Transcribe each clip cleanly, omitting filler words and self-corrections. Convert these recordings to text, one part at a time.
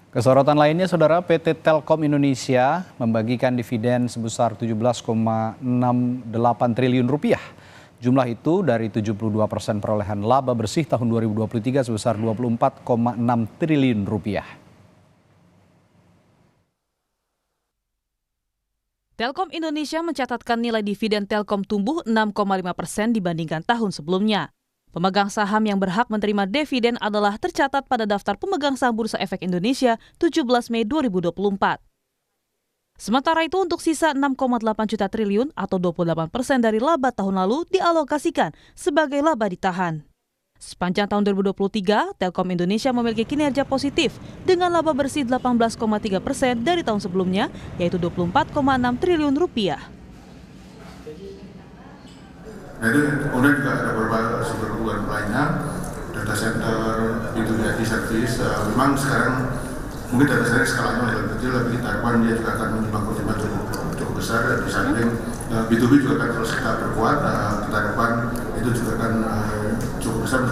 Kesorotan lainnya, Saudara, PT Telkom Indonesia membagikan dividen sebesar 17,68 triliun rupiah. Jumlah itu dari 72% perolehan laba bersih tahun 2023 sebesar 24,6 triliun rupiah. Telkom Indonesia mencatatkan nilai dividen Telkom tumbuh 6,5% dibandingkan tahun sebelumnya. Pemegang saham yang berhak menerima dividen adalah tercatat pada daftar pemegang saham Bursa Efek Indonesia 17 Mei 2024. Sementara itu untuk sisa 6,8 juta triliun atau 28% dari laba tahun lalu dialokasikan sebagai laba ditahan. Sepanjang tahun 2023, Telkom Indonesia memiliki kinerja positif dengan laba bersih 18,3% dari tahun sebelumnya, yaitu 24,6 triliun rupiah. Nah itu kemudian juga ada beberapa sumber kebutuhan lainnya, data center, B2B service. Memang sekarang mungkin data center skalanya lebih kecil, tapi kita harapkan dia juga akan menyumbang kontribusi cukup besar. Di samping B2B juga akan terus kita perkuat. Kita harapkan itu juga akan cukup besar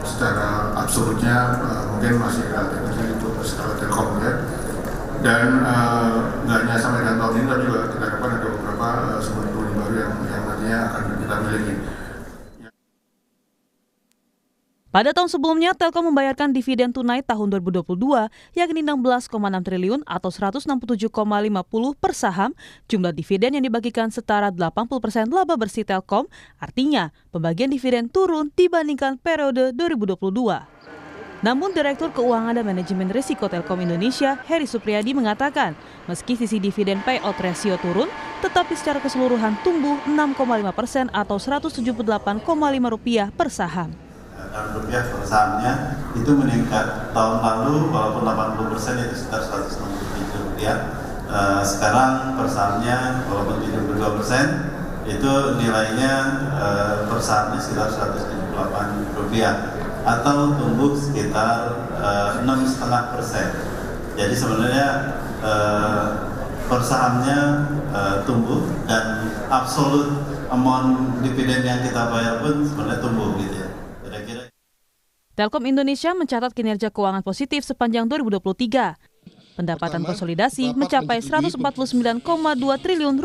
secara absolutnya, mungkin masih relatif kecil untuk skala Telkom ya. Dan nggak hanya sampai dengan tahun ini, tapi juga kita harapkan ada beberapa sumber kebutuhan baru yang nantinya akan kita miliki. Pada tahun sebelumnya, Telkom membayarkan dividen tunai tahun 2022 yakni 16,6 triliun atau 167,50 per saham. Jumlah dividen yang dibagikan setara 80% laba bersih Telkom, artinya pembagian dividen turun dibandingkan periode 2022. Namun Direktur Keuangan dan Manajemen Risiko Telkom Indonesia, Heri Supriyadi mengatakan, meski sisi dividen payout ratio turun, tetapi secara keseluruhan tumbuh 6,5% atau Rp178,5 per saham. Rupiah per sahamnya itu meningkat tahun lalu walaupun 80% itu sekitar Rp167. Sekarang per sahamnya walaupun 72% itu nilainya per sahamnya sekitar Rp178 atau tumbuh sekitar 6,5%. Jadi sebenarnya per sahamnya tumbuh dan absolut amount dividen yang kita bayar pun sebenarnya tumbuh gitu ya. Telkom Indonesia mencatat kinerja keuangan positif sepanjang 2023. Pendapatan konsolidasi mencapai Rp149,2 triliun.